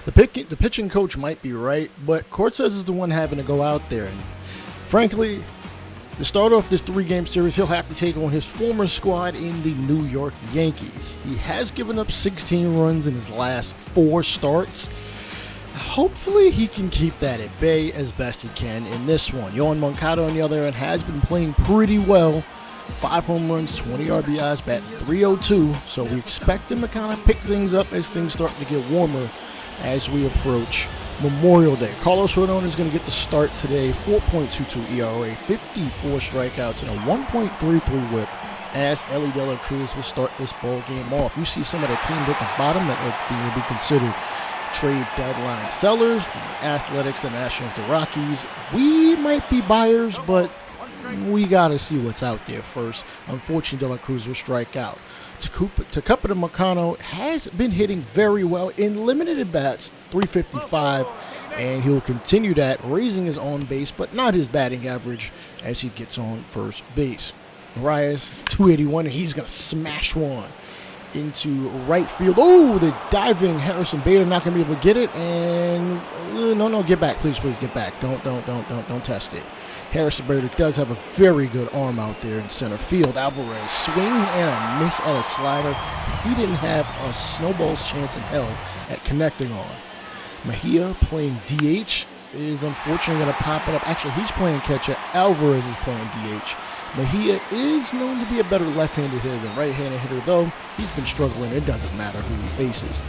The pitching coach might be right, but Cortez is the one having to go out there. And frankly, to start off this 3-game series, he'll have to take on his former squad in the New York Yankees. He has given up 16 runs in his last 4 starts. Hopefully he can keep that at bay as best he can in this one. Yohan Moncada, on the other hand, has been playing pretty well. 5 home runs, 20 RBIs, batting .302. So we expect him to kind of pick things up as things start to get warmer as we approach Memorial Day. Carlos Rodon is going to get the start today. 4.22 ERA, 54 strikeouts, and a 1.33 whip as Elly De La Cruz will start this ball game off. You see some of the teams at the bottom that will be considered trade deadline sellers. The Athletics, the Nationals, the Rockies. We might be buyers, but we got to see what's out there first. Unfortunately, De La Cruz will strike out. Tucupita Marcano has been hitting very well in limited at-bats, .355, and he'll continue that, raising his on base, but not his batting average as he gets on first base. ARRAEZ, .281, and he's going to smash one into right field. Oh, the diving Harrison Bader not going to be able to get it, and no, get back, please, get back. Don't test it. Harrison Bader does have a very good arm out there in center field. Alvarez swing and a miss at a slider. He didn't have a snowball's chance in hell at connecting on. Mejia playing DH is unfortunately going to pop it up. Actually, he's playing catcher. Alvarez is playing DH. Mejia is known to be a better left-handed hitter than right-handed hitter, though he's been struggling. It doesn't matter who he faces.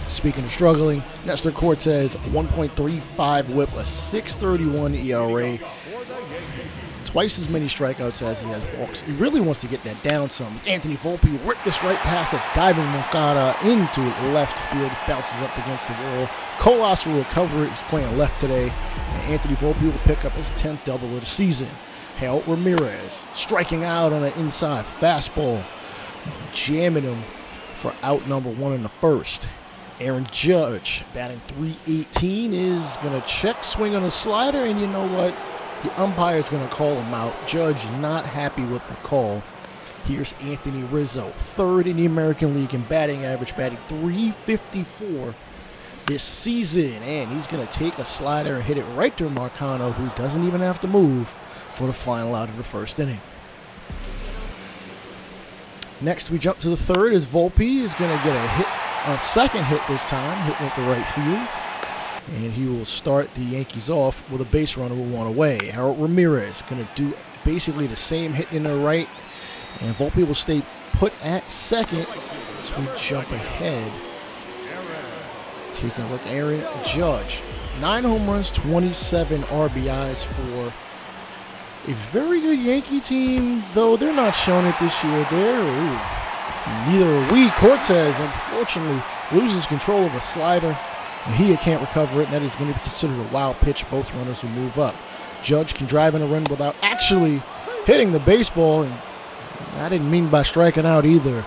Speaking of struggling, Nestor Cortez, 1.35 whip, a 6.31 ERA. Twice as many strikeouts as he has walks. He really wants to get that down some. Anthony Volpe ripped this right past the diving Moncada into left field. Bounces up against the wall. Colas will recover it. He's playing left today. And Anthony Volpe will pick up his 10th double of the season. Harold Ramirez striking out on an inside fastball. Jamming him for out number 1 in the first. Aaron Judge, batting .318, is going to check swing on a slider. And you know what? The umpire is going to call him out. Judge not happy with the call. Here's Anthony Rizzo, 3rd in the American League in batting average, batting .354 this season. And he's going to take a slider and hit it right to Marcano, who doesn't even have to move for the final out of the first inning. Next, we jump to the 3rd as Volpe is going to get a second hit this time, hitting it to right field. And he will start the Yankees off with a base runner with 1 away. Harold Ramirez going to do basically the same hit in the right. And Volpe will stay put at second as we jump ahead. Taking a look at Aaron Judge. 9 home runs, 27 RBIs for a very good Yankee team, though they're not showing it this year. Neither are we. Cortez, unfortunately, loses control of a slider. Mejia can't recover it, and that is going to be considered a wild pitch. Both runners will move up. Judge can drive in a run without actually hitting the baseball, and I didn't mean by striking out either.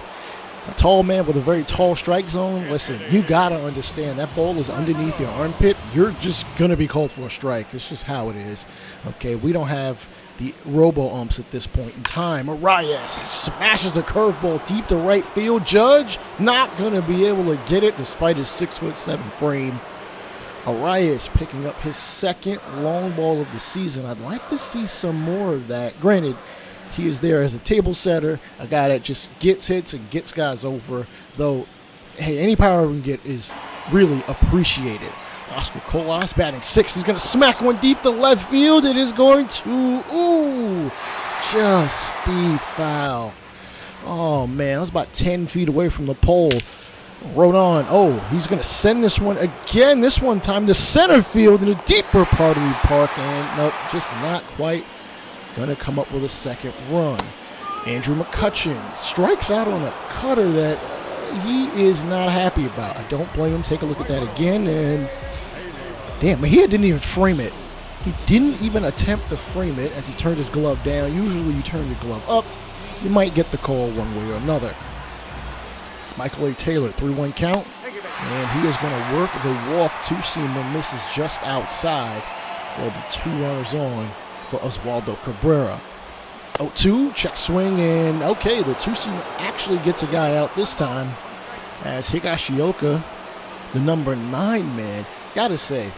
A tall man with a very tall strike zone, listen, you got to understand that ball is underneath your armpit. You're just going to be called for a strike. It's just how it is. Okay, we don't have the robo-umps at this point in time. ARRAEZ smashes a curveball deep to right field. Judge not going to be able to get it despite his 6'7" frame. ARRAEZ picking up his 2nd long ball of the season. I'd like to see some more of that. Granted, he is there as a table setter, a guy that just gets hits and gets guys over, though, hey, any power we can get is really appreciated. Oscar Colas batting 6th is going to smack one deep to left field. It is going to, just be foul. Oh, man, I was about 10 feet away from the pole. Rodon, he's going to send this one again, this one time to center field in a deeper part of the park, and nope, just not quite going to come up with a 2nd run. Andrew McCutchen strikes out on a cutter that he is not happy about. I don't blame him. Take a look at that again, and damn, Mejia didn't even frame it. He didn't even attempt to frame it as he turned his glove down. Usually you turn your glove up, you might get the call one way or another. Michael A. Taylor, 3-1 count, and he is going to work the walk. Two-seamer misses just outside. There'll be 2 runners on for Oswaldo Cabrera. 0-2, check swing, and okay, the two-seamer actually gets a guy out this time as Higashioka the number 9 man. Gotta say,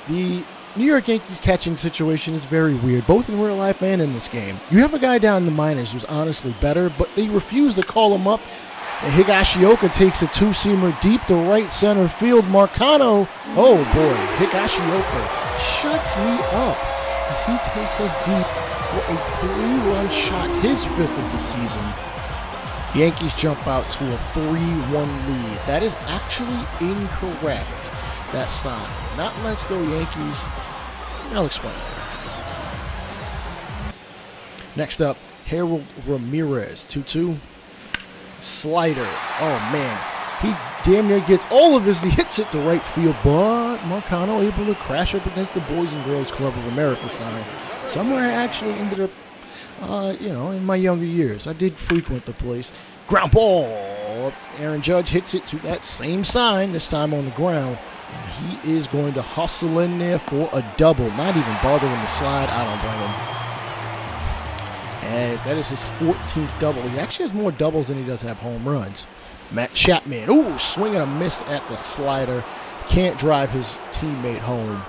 the New York Yankees catching situation is very weird, both in real life and in this game. You have a guy down in the minors who's honestly better, but they refuse to call him up. And Higashioka takes a two-seamer deep to right center field. Marcano, oh boy, Higashioka shuts me up as he takes us deep for a 3-run shot, his 5th of the season. The Yankees jump out to a 3-1 lead. That is actually incorrect, that sign. Not let's go Yankees. I'll explain that. Next up, Harold Ramirez, 2-2. Slider. Oh, man. He damn near gets all of his. He hits it to right field, but Marcano able to crash up against the Boys and Girls Club of America sign. Somewhere I actually ended up, in my younger years. I did frequent the place. Ground ball. Aaron Judge hits it to that same sign, this time on the ground. And he is going to hustle in there for a double. Not even bothering to slide. I don't blame him. As that is his 14th double. He actually has more doubles than he does have home runs. Matt Chapman, ooh, swinging a miss at the slider. Can't drive his teammate home.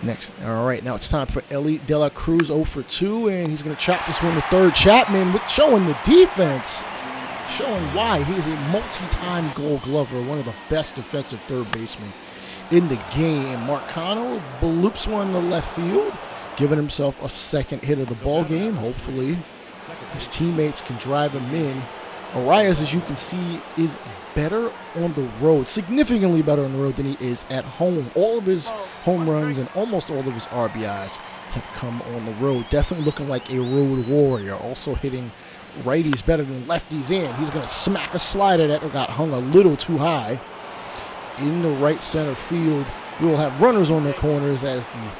Next, all right, now it's time for Ellie De La Cruz, 0 for 2, and he's going to chop this one to third. Chapman with showing the defense, showing why he is a multi-time Gold Glover, one of the best defensive third basemen in the game. Marcano loops one to left field, giving himself a second hit of the ball game. Hopefully, his teammates can drive him in. ARRAEZ, as you can see, is better on the road, significantly better on the road than he is at home. All of his home runs and almost all of his RBIs have come on the road. Definitely looking like a road warrior. Also hitting righties better than lefties in. He's going to smack a slider that got hung a little too high in the right center field. We will have runners on the corners as the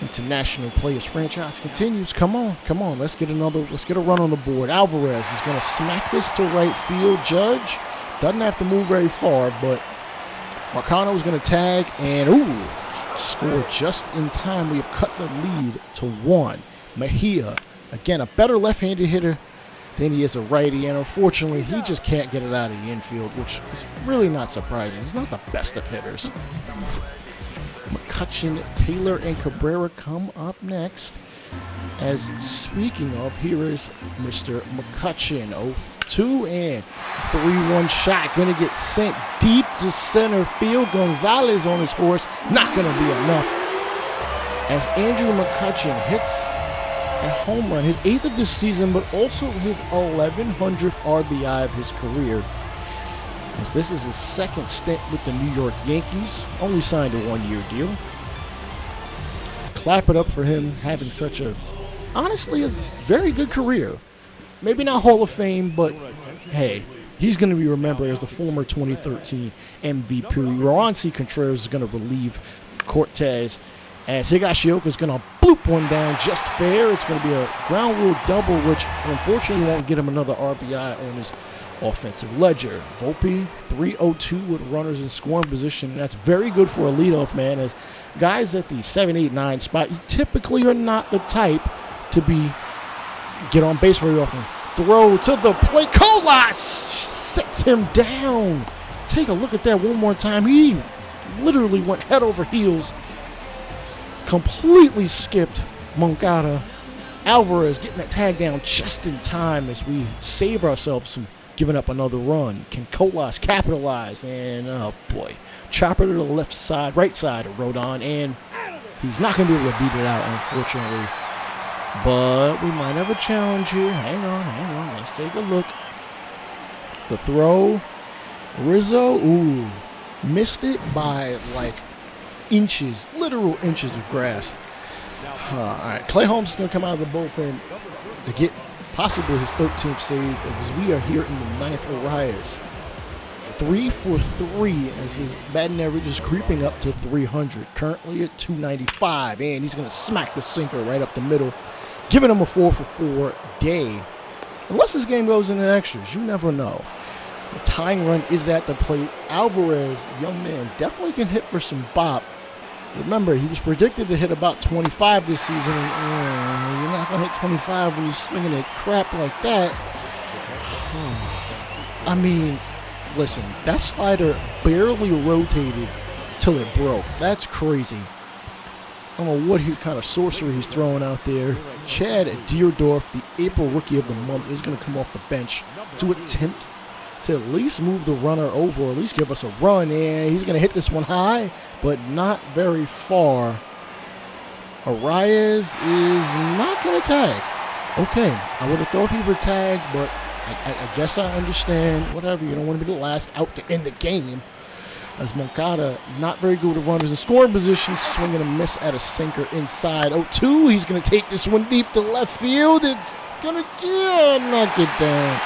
International Players franchise continues. Come on. Let's get a run on the board. Alvarez is going to smack this to right field. Judge doesn't have to move very far, but Marcano is going to tag and score just in time. We have cut the lead to 1. Mejia, again, a better left-handed hitter than he is a righty, and unfortunately, he just can't get it out of the infield, which is really not surprising. He's not the best of hitters. McCutchen, Taylor, and Cabrera come up next. As speaking of, here is Mr. McCutchen, 0-2 and 3-1 shot. Going to get sent deep to center field. Gonzalez on his horse. Not going to be enough. As Andrew McCutchen hits a home run, his 8th of this season, but also his 1100th RBI of his career. As this is his second stint with the New York Yankees, only signed a 1-year deal. Clap it up for him having such honestly, a very good career. Maybe not Hall of Fame, but hey, he's going to be remembered as the former 2013 MVP. Roansy Contreras is going to relieve Cortez as Higashioka is going to bloop one down just fair. It's going to be a ground rule double, which unfortunately won't get him another RBI on his offensive ledger. Volpe, 3-0-2 with runners in scoring position. And that's very good for a leadoff man, as guys at the 7, 8, 9 spot, you typically are not the type to get on base very often. Throw to the plate. Colas sits him down. Take a look at that one more time. He literally went head over heels, completely skipped Moncada. Alvarez getting that tag down just in time as we save ourselves from giving up another run. Can Colas capitalize? And oh boy, chopper to the left side, right side of Rodon, and he's not going to be able to beat it out, unfortunately. But we might have a challenge here. Hang on. Let's take a look. The throw. Rizzo, missed it by like inches, literal inches of grass. All right, Clay Holmes is going to come out of the bullpen to get possibly his 13th save, as we are here in the 9th. ARRAEZ 3 for 3 as his batting average is creeping up to 300, currently at 295, and he's going to smack the sinker right up the middle, giving him a 4 for 4 day. Unless this game goes into extras, you never know. The tying run is at the plate. Alvarez, young man, definitely can hit for some bop. Remember, he was predicted to hit about 25 this season. And, you're not going to hit 25 when you're swinging at crap like that. I mean, listen, that slider barely rotated till it broke. That's crazy. I don't know what kind of sorcery he's throwing out there. Chad Deerdorf, the April Rookie of the Month, is going to come off the bench to attempt to at least move the runner over, or at least give us a run. And he's going to hit this one high, but not very far. ARRAEZ is not going to tag. Okay, I would have thought he would tag, but I guess I understand. Whatever, you don't want to be the last out to end the game. As Moncada, not very good with runners in scoring position, swinging a miss at a sinker inside. 0-2, he's going to take this one deep to left field. It's going to knock it down.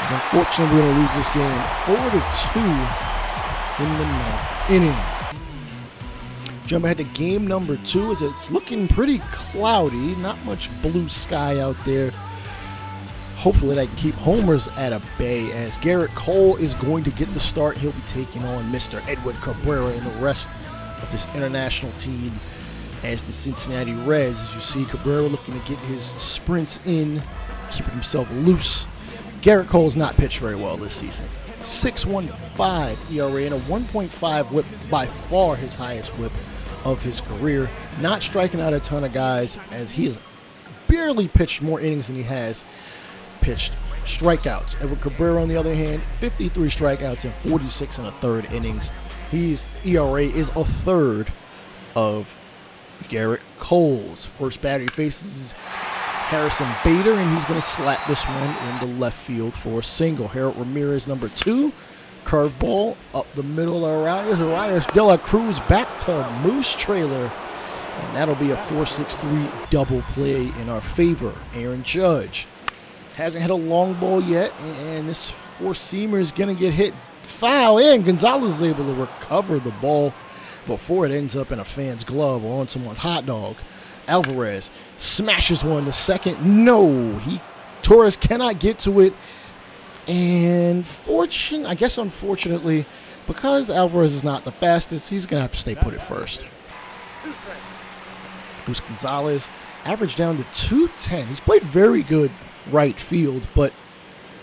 It's unfortunately we're going to lose this game 4-2 in the 9th inning. Jump ahead to game number 2 as it's looking pretty cloudy. Not much blue sky out there. Hopefully that can keep homers at a bay as Garrett Cole is going to get the start. He'll be taking on Mr. Edward Cabrera and the rest of this international team as the Cincinnati Reds. As you see, Cabrera looking to get his sprints in, keeping himself loose. Garrett Cole's not pitched very well this season. 6.15 ERA and a 1.5 whip, by far his highest whip of his career. Not striking out a ton of guys as he has barely pitched more innings than he has pitched strikeouts. Edward Cabrera, on the other hand, 53 strikeouts and 46 and a third innings. His ERA is a third of Garrett Cole's. First batter he faces Harrison Bader, and he's going to slap this one in the left field for a single. Harold Ramirez, number 2. Curveball up the middle of ARRAEZ. De La Cruz back to Moose Trailer. And that'll be a 4-6-3 double play in our favor. Aaron Judge hasn't hit a long ball yet, and this four-seamer is going to get hit foul, and Gonzalez is able to recover the ball before it ends up in a fan's glove or on someone's hot dog. Alvarez smashes one to second. No, Torres cannot get to it. And unfortunately, because Alvarez is not the fastest, he's going to have to stay put at first. Luis Gonzalez averaged down to 210. He's played very good right field, but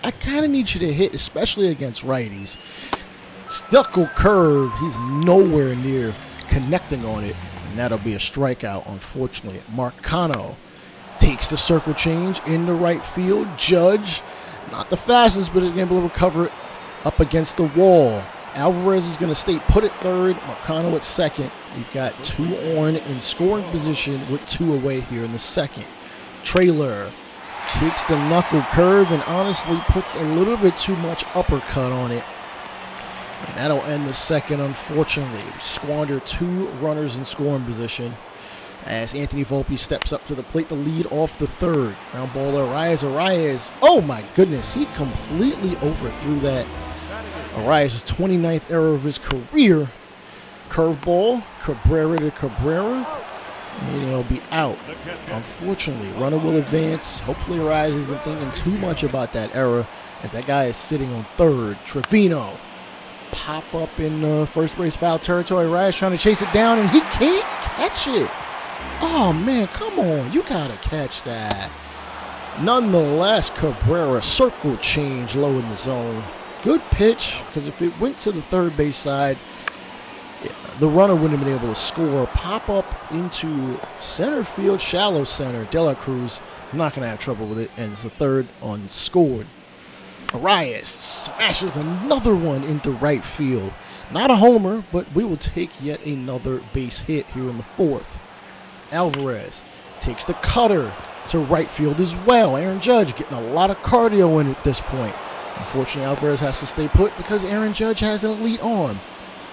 I kind of need you to hit, especially against righties. Knuckle curve, he's nowhere near connecting on it, and that'll be a strikeout, unfortunately. Marcano takes the circle change in the right field. Judge, not the fastest, but is able to recover it up against the wall. Alvarez is going to stay put at third, Marcano at second. We've got 2 on in scoring position with 2 away here in the second. Trailer takes the knuckle curve and honestly puts a little bit too much uppercut on it. And that'll end the second, unfortunately. We squander 2 runners in scoring position as Anthony Volpe steps up to the plate to lead off the third. Ground ball, ARRAEZ. Oh my goodness, he completely overthrew that. ARRAEZ's 29th error of his career. Curveball, Cabrera to Cabrera, and he'll be out. Unfortunately, runner will advance. Hopefully ARRAEZ isn't thinking too much about that error as that guy is sitting on third. Trevino pop up in first base foul territory. ARRAEZ trying to chase it down, and he can't catch it. Oh man, come on, you gotta catch that. Nonetheless, Cabrera circle change low in the zone. Good pitch, because if it went to the third base side, the runner wouldn't have been able to score. Pop up into center field, shallow center. De La Cruz not going to have trouble with it, and it's the third unscored. ARRAEZ smashes another one into right field. Not a homer, but we will take yet another base hit here in the fourth. Alvarez takes the cutter to right field as well. Aaron Judge getting a lot of cardio in at this point. Unfortunately, Alvarez has to stay put because Aaron Judge has an elite arm.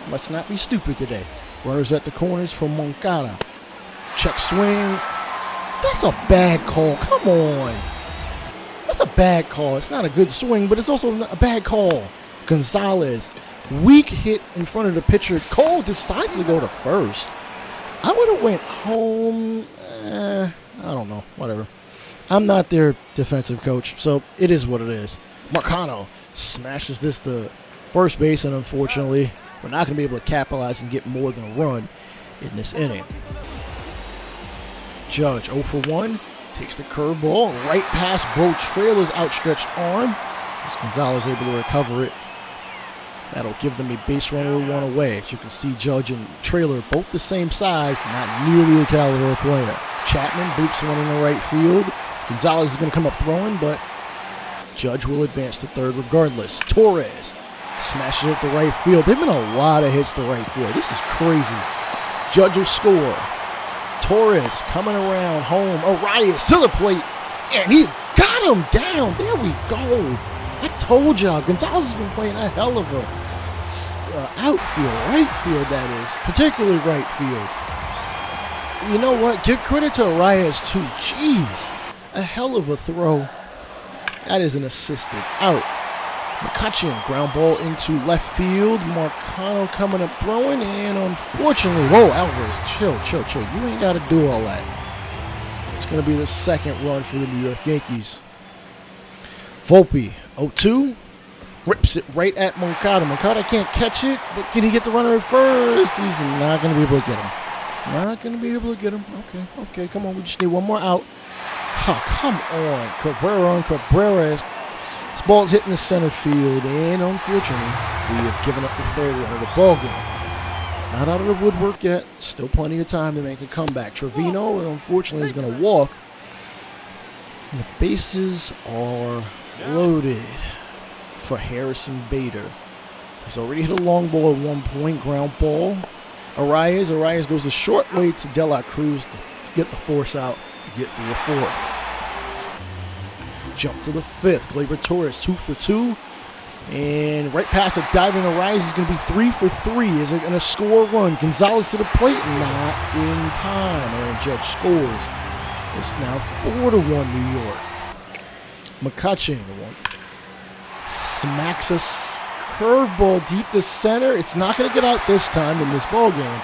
Let's not be stupid today. Runners at the corners for Moncada. Check swing. That's a bad call. Come on. That's a bad call. It's not a good swing, but it's also a bad call. Gonzalez, weak hit in front of the pitcher. Cole decides to go to first. I would have went home. I don't know. Whatever. I'm not their defensive coach, so it is what it is. Marcano smashes this to first base, and unfortunately, we're not going to be able to capitalize and get more than a run in this inning. Judge 0 for 1, takes the curveball right past Bo Trailer's outstretched arm. As Gonzalez able to recover it. That'll give them a base runner one away. As you can see, Judge and Trailer both the same size, not nearly the caliber of player. Chapman boops one in the right field. Gonzalez is going to come up throwing, but Judge will advance to third regardless. Torres smashes it to right field. There have been a lot of hits to right field. This is crazy. Judge will score. Torres coming around home. ARRAEZ to the plate, and he got him down. There we go. I told y'all, Gonzalez has been playing a hell of a outfield, right field that is, particularly right field. You know what? Give credit to ARRAEZ too. Jeez, a hell of a throw. That is an assisted out. McCutcheon, ground ball into left field. Marcano coming up throwing, and unfortunately, whoa, Alvarez, chill. You ain't got to do all that. It's going to be the second run for the New York Yankees. Volpe, 0-2, rips it right at Moncada. Moncada can't catch it, but can he get the runner at first? He's not going to be able to get him. Not going to be able to get him. Okay, come on. We just need one more out. Oh, come on. Cabrera. This ball's hitting the center field, and unfortunately, we have given up the third run of the ball game. Not out of the woodwork yet. Still plenty of time to make a comeback. Trevino, unfortunately, is going to walk. And the bases are loaded for Harrison Bader. He's already hit a long ball at one point, ground ball. ARRAEZ goes the short way to De La Cruz to get the force out, get the fourth. Jump to the fifth. Gleyber Torres, 2 for 2. And right past the diving ARRAEZ is going to be 3 for 3. Is it going to score a run? Gonzalez to the plate, not in time. Aaron Judge scores. It's now 4-1 New York. McCutcheon smacks a curveball deep to center. It's not going to get out this time in this ball game.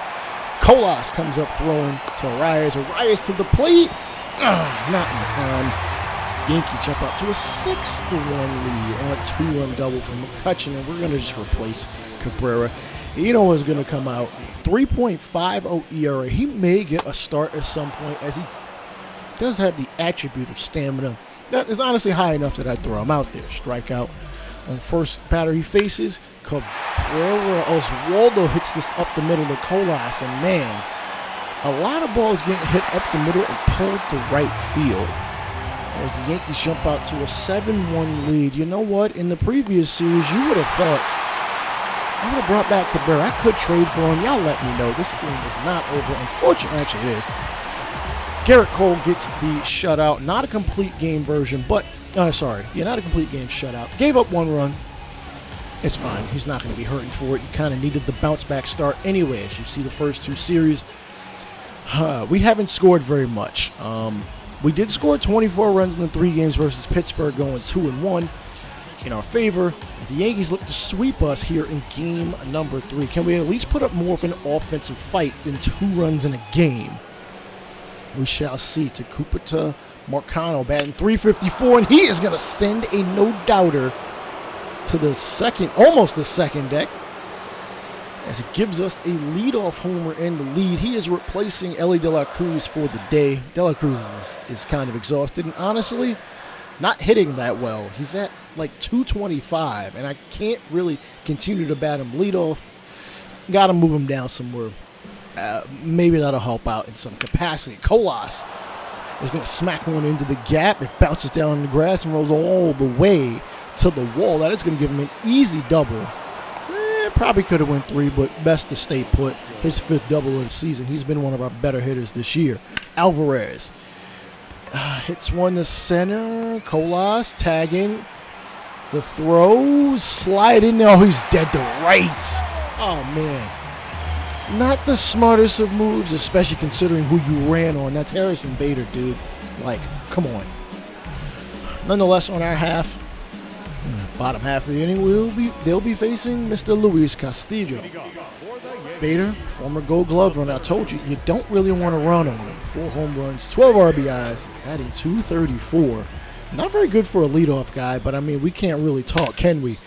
Colas comes up throwing to ARRAEZ. ARRAEZ to the plate. Not in time. Yankees jump out to a 6-1 lead on a 2-run double from McCutcheon, and we're going to just replace Cabrera. You know what's going to come out? 3.50 ERA. He may get a start at some point, as he does have the attribute of stamina. That is honestly high enough that I'd throw him out there. Strikeout on first batter he faces. Cabrera, Oswaldo hits this up the middle to Colas, and man, a lot of balls getting hit up the middle and pulled to right field. As the Yankees jump out to a 7-1 lead. You know what? In the previous series, you would have thought, I would have brought back Cabrera. I could trade for him. Y'all let me know. This game is not over. Unfortunately, actually it is. Garrett Cole gets the shutout. Not a complete game version, but, not a complete game shutout. Gave up one run. It's fine. He's not going to be hurting for it. He kind of needed the bounce back start anyway. As you see the first two series, we haven't scored very much. We did score 24 runs in the 3 games versus Pittsburgh, going 2-1 in our favor, as the Yankees look to sweep us here in game number 3. Can we at least put up more of an offensive fight than 2 runs in a game? We shall see. To Cooper to Marcano, batting .354, and he is going to send a no-doubter to the second, almost the second deck, as it gives us a leadoff homer in the lead. He is replacing Ellie De La Cruz for the day. De La Cruz is kind of exhausted and honestly not hitting that well. He's at like 225, and I can't really continue to bat him leadoff. Got to move him down somewhere. Maybe that'll help out in some capacity. Colas is going to smack one into the gap. It bounces down on the grass and rolls all the way to the wall. That is going to give him an easy double. Probably could have went 3, but best to stay put. His 5th double of the season. He's been one of our better hitters this year. Alvarez hits one to center. Colas tagging. The throw. Slide in there. Oh, he's dead to right. Oh, man. Not the smartest of moves, especially considering who you ran on. That's Harrison Bader, dude. Like, come on. Nonetheless, on our half, bottom half of the inning, they'll be facing Mr. Luis Castillo. Bader, former Gold Glove runner. I told you, you don't really want to run on him. 4 home runs, 12 RBIs, adding 234. Not very good for a leadoff guy, but I mean, we can't really talk, can we?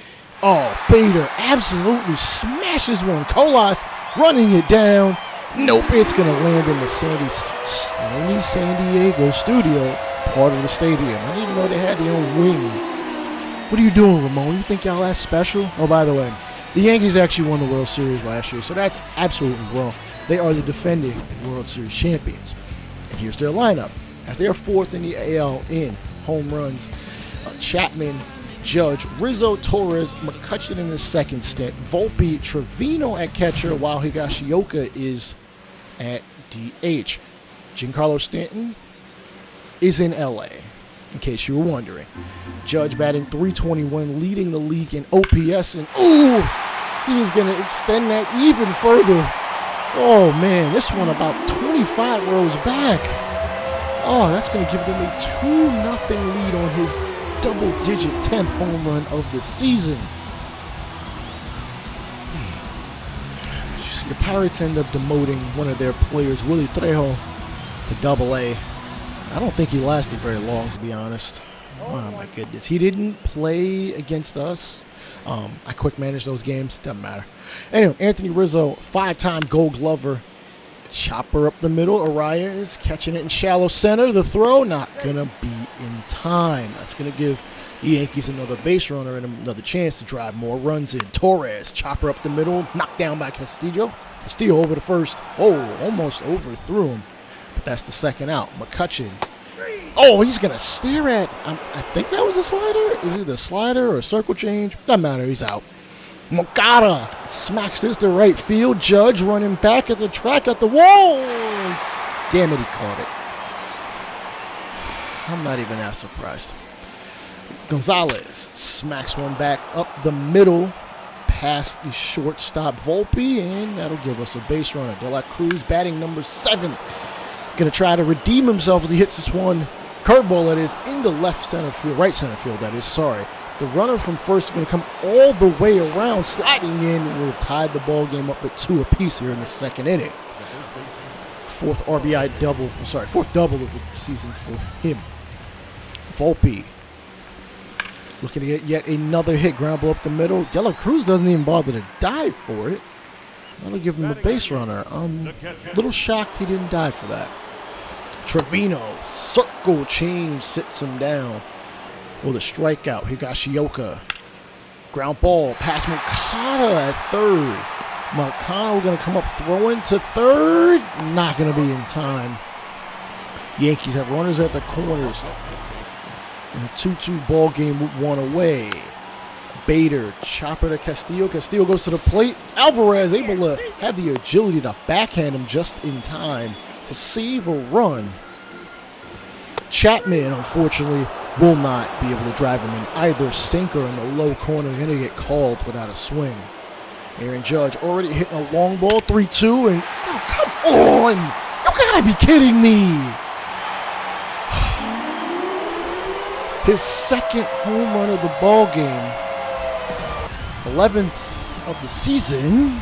Oh, Bader absolutely smashes one. Colas running it down. Nope, it's going to land in the sunny San Diego studio, part of the stadium. I didn't even know they had their own wing. What are you doing, Ramon? You think y'all that special? Oh, by the way, The Yankees actually won the World Series last year, so that's absolutely wrong. They are the defending World Series champions. And here's their lineup. As they are fourth in the AL in home runs, Chapman, Judge, Rizzo, Torres, McCutchen in his second stint, Volpe, Trevino at catcher, while Higashioka is at DH. Giancarlo Stanton is in LA, in case you were wondering. Judge batting .321, leading the league in OPS, and ooh, he is going to extend that even further. Oh man, this one about 25 rows back. Oh, that's going to give them a 2-0 lead on his double-digit 10th home run of the season. The Pirates end up demoting one of their players, Willie Trejo, to Double-A. I don't think he lasted very long, to be honest. Oh my goodness. He didn't play against us. I quick managed those games. Doesn't matter. Anyway, Anthony Rizzo, 5-time Gold Glover. Chopper up the middle. ARRAEZ catching it in shallow center. The throw not going to be in time. That's going to give the Yankees another base runner and another chance to drive more runs in. Torres, chopper up the middle. Knocked down by Castillo. Castillo over to first. Oh, almost overthrew him. But that's the second out. McCutchen. Oh, he's going to stare at, I think that was a slider. It was either a slider or a circle change. Doesn't matter. He's out. Moncada smacks this to right field. Judge running back at the track at the wall. Damn it, he caught it. I'm not even that surprised. Gonzalez smacks one back up the middle past the shortstop Volpe, and that'll give us a base runner. De La Cruz batting number 7. Going to try to redeem himself as he hits this one. Curveball, that is, in the left center field, right center field, that is, sorry. The runner from first is going to come all the way around, sliding in, and will tie the ball game up at 2 apiece here in the second inning. Fourth double of the season for him. Volpe looking to get yet another hit, ground ball up the middle. De La Cruz doesn't even bother to dive for it. That'll give him a base runner. Little shocked he didn't dive for that. Trevino, circle change, sits him down for the strikeout. Higashioka, ground ball, past Moncada at third. Marcano going to come up throwing to third. Not going to be in time. Yankees have runners at the corners. In a 2-2 ball game with one away. Bader, chopper to Castillo. Castillo goes to the plate. Alvarez able to have the agility to backhand him just in time to save a run. Chapman, unfortunately, will not be able to drive him in either sinker in the low corner. Going to get called without a swing. Aaron Judge already hitting a long ball, 3-2, and oh, come on! You gotta be kidding me! His second home run of the ball game, 11th of the season.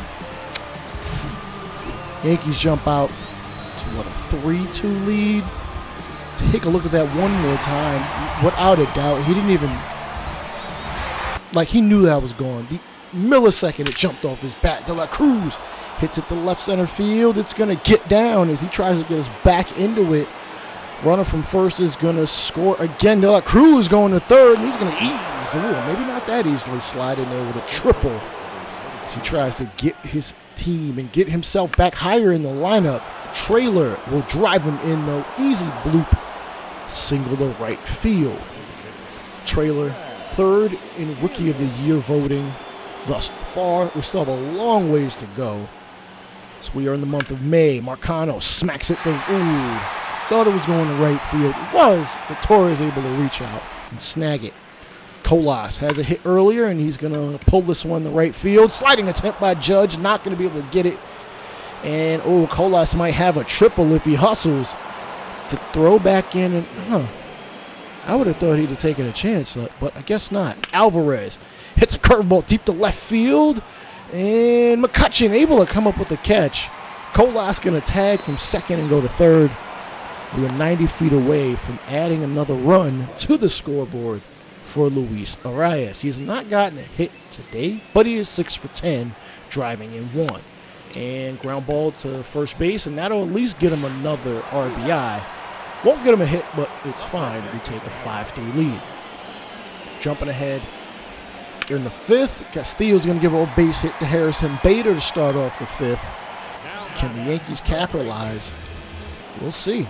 Yankees jump out to what, a 3-2 lead. Take a look at that one more time. Without a doubt, he didn't even, like, he knew that was gone. The millisecond it jumped off his bat. De La Cruz hits it to left center field. It's going to get down as he tries to get us back into it. Runner from first is going to score again. De La Cruz going to third, and he's going to ease. Ooh, maybe not that easily slide in there with a triple. As he tries to get his team and get himself back higher in the lineup. Trailer will drive him in, though. Easy bloop. Single to right field. Trailer, third in Rookie of the Year voting thus far. We still have a long ways to go. So we are in the month of May. Marcano smacks it to, ooh. Thought it was going to right field. It was, but Torres able to reach out and snag it. Colas has a hit earlier, and he's going to pull this one to right field. Sliding attempt by Judge, not going to be able to get it. And, oh, Colas might have a triple if he hustles to throw back in. And I would have thought he'd have taken a chance, but I guess not. Alvarez hits a curveball deep to left field. And McCutchen able to come up with the catch. Colas going to tag from second and go to third. We are 90 feet away from adding another run to the scoreboard for Luis ARRAEZ. He has not gotten a hit today, but he is 6 for 10, driving in one. And ground ball to first base, and that'll at least get him another RBI. Won't get him a hit, but it's fine. We take a 5-3 lead. Jumping ahead They're in the 5th. Castillo's going to give a base hit to Harrison Bader to start off the 5th. Can the Yankees capitalize? We'll see.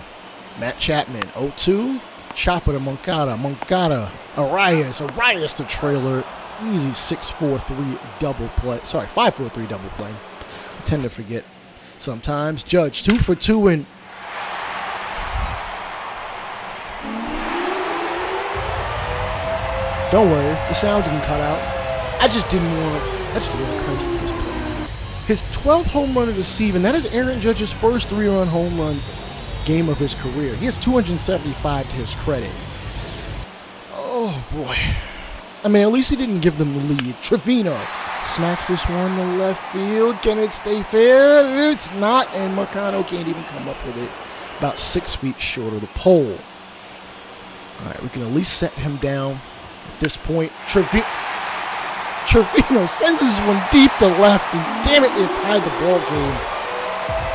Matt Chapman, 0-2. Chopper to Moncada. Moncada, ARRAEZ to trailer. Easy 6-4-3 double play. Sorry, 5-4-3 double play. I tend to forget sometimes. Judge, 2 for 2 and don't worry, the sound didn't cut out. I just didn't want to curse at this point. His 12th home run of the season. That is Aaron Judge's first 3-run home run game of his career. He has 275 to his credit. Oh boy. I mean, at least he didn't give them the lead. Trevino smacks this one to left field. Can it stay fair? It's not, and Marcano can't even come up with it. About 6 feet short of the pole. All right, we can at least set him down at this point. Trevino sends this one deep to left, and damn it, they tied the ball game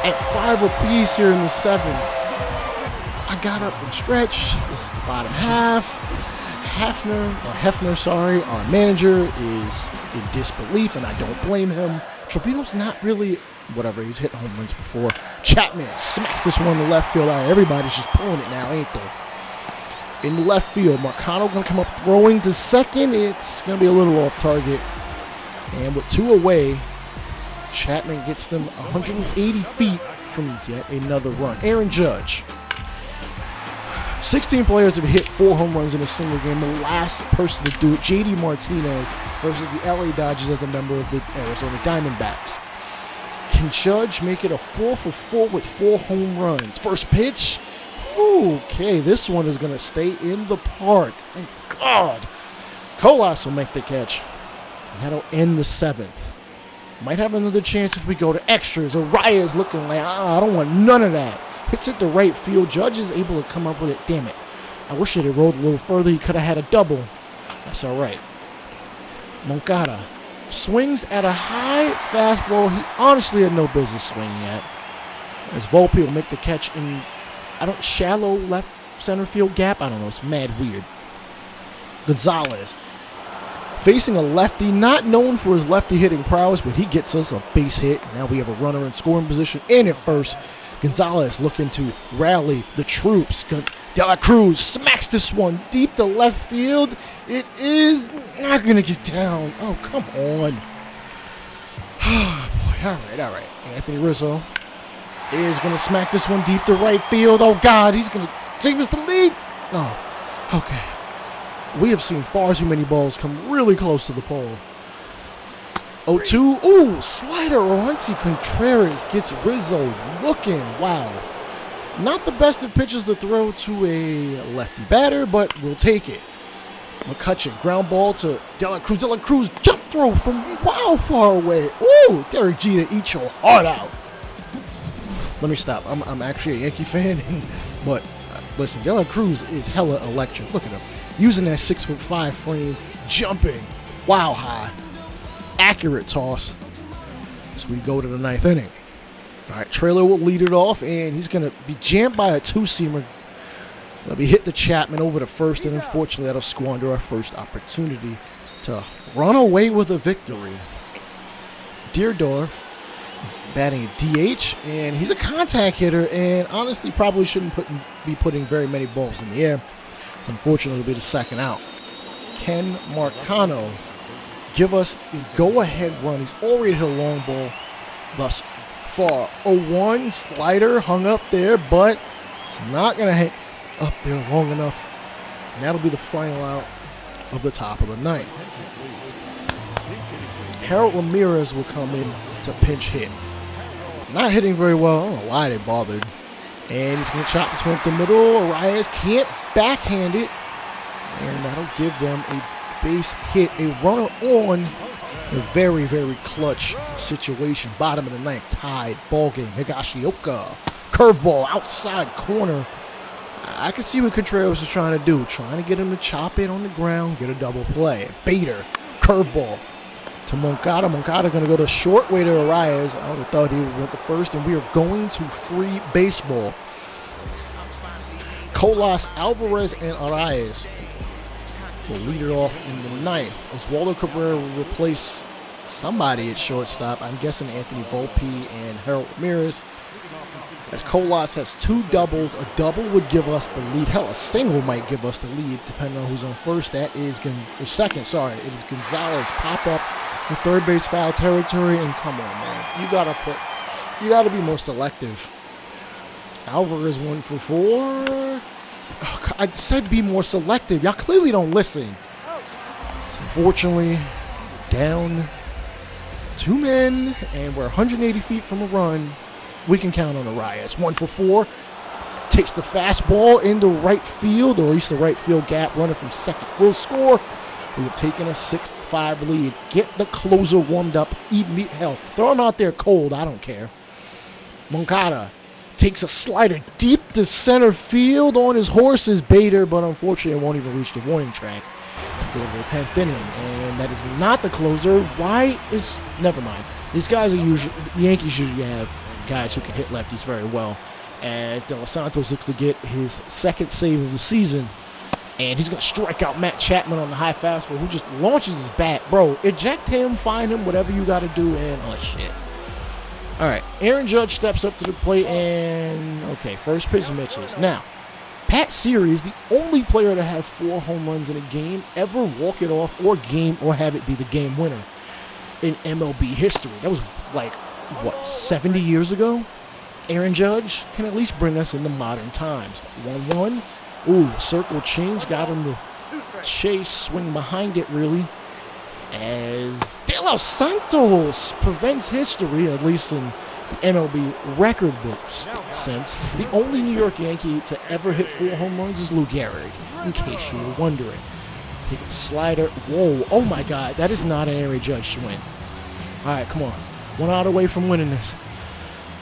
at 5 apiece here in the 7th. I got up and stretched. This is the bottom half. Hefner, our manager, is in disbelief, and I don't blame him. Trevino's not really, whatever, he's hit home runs before. Chapman smacks this one to left field. All right, everybody's just pulling it now, ain't they? In the left field, Marcano going to come up throwing to second. It's going to be a little off target. And with 2 away, Chapman gets them 180 feet from yet another run. Aaron Judge. 16 players have hit 4 home runs in a single game. The last person to do it, JD Martinez versus the LA Dodgers as a member of the Arizona Diamondbacks. Can Judge make it a 4 for 4 with 4 home runs? First pitch. Okay, this one is going to stay in the park. Thank God. Colas will make the catch. And that'll end the 7th. Might have another chance if we go to extras. ARRAEZ looking like, I don't want none of that. Hits it to right field. Judge is able to come up with it. Damn it. I wish it had rolled a little further. He could have had a double. That's all right. Moncada swings at a high fastball. He honestly had no business swinging at. As Volpe will make the catch in, shallow left center field gap. I don't know. It's mad weird. Gonzalez facing a lefty, not known for his lefty hitting prowess, but he gets us a base hit. Now we have a runner in scoring position in at first. Gonzalez looking to rally the troops. De La Cruz smacks this one deep to left field. It is not going to get down. Oh, come on. Boy, all right. Anthony Rizzo is going to smack this one deep to right field. Oh, God, he's going to save us the lead. Oh, okay. We have seen far too many balls come really close to the pole. 0-2. Ooh, slider. Orense Contreras gets Rizzo looking. Wow. Not the best of pitches to throw to a lefty batter, but we'll take it. McCutcheon, ground ball to De La Cruz. De La Cruz, jump throw from wow far away. Ooh, Derek Jeter, eat your heart out. Let me stop. I'm actually a Yankee fan, but listen, De La Cruz is hella electric. Look at him. Using that 6'5" frame, jumping, wow high. Accurate toss as we go to the 9th inning. All right, Trailer will lead it off, and he's going to be jammed by a 2-seamer. It'll be hit to Chapman over to first, and unfortunately that'll squander our first opportunity to run away with a victory. Deerdorf batting a DH, and he's a contact hitter, and honestly probably shouldn't be putting very many balls in the air. It's unfortunate it'll be the second out. Can Marcano give us the go-ahead run? He's already hit a long ball thus far. 0-1 slider hung up there, but it's not going to hit up there long enough. And that'll be the final out of the top of the 9th. Harold Ramirez will come in to pinch hit. Not hitting very well. I don't know why they bothered. And he's going to chop this one up the middle. ARRAEZ can't backhand it. And that'll give them a base hit. A runner on. A very, very clutch situation. Bottom of the 9th, tied ball game. Higashioka, curveball outside corner. I can see what Contreras is trying to do. Trying to get him to chop it on the ground, get a double play. Bader, curveball to Moncada. Moncada going to go to short way to ARRAEZ. I would have thought he would went the first, and we are going to free baseball. Colas, Alvarez, and ARRAEZ will lead it off in the ninth. Oswaldo Cabrera will replace somebody at shortstop. I'm guessing Anthony Volpe and Harold Ramirez. As Colas has 2 doubles, a double would give us the lead. Hell, a single might give us the lead, depending on who's on first. That is second. Sorry, it is Gonzalez pop up in third base foul territory. And come on, man, you gotta be more selective. Alvarez 1 for 4. Oh, I said be more selective. Y'all clearly don't listen. Unfortunately, down 2 men, and we're 180 feet from a run. We can count on ARRAEZ. 1 for 4. Takes the fastball into right field, or at least the right field gap. Runner from second will score. We have taken a 6-5 lead. Get the closer warmed up. Hell, throw him out there cold. I don't care. Moncada takes a slider deep to center field on his horse's Bader, but unfortunately it won't even reach the warning track. Go to the 10th inning, and that is not the closer. Never mind. These guys are usually, the Yankees usually have guys who can hit lefties very well, as De Los Santos looks to get his 2nd save of the season, and he's going to strike out Matt Chapman on the high fastball, who just launches his bat. Bro, eject him, find him, whatever you got to do, and oh shit. All right, Aaron Judge steps up to the plate, and okay, first pitch misses. Now, Pat Series, the only player to have 4 home runs in a game, ever walk it off or have it be the game winner in MLB history. That was like, what, 70 years ago? Aaron Judge can at least bring us into modern times. 1-1. Ooh, circle change. Got him to chase, swing behind it, really. As De Los Santos prevents history, at least in the MLB record books sense. The only New York Yankee to ever hit 4 home runs is Lou Gehrig, in case you were wondering. Take a slider. Whoa. Oh, my God. That is not an Aaron Judge swing. All right, come on. 1 out away from winning this.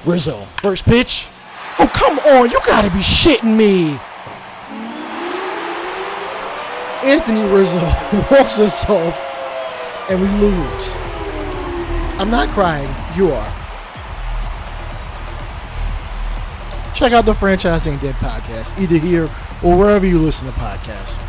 Rizzo, first pitch. Oh, come on. You got to be shitting me. Anthony Rizzo walks us off, and we lose. I'm not crying. You are. Check out the Franchise Ain't Dead podcast, either here or wherever you listen to podcasts.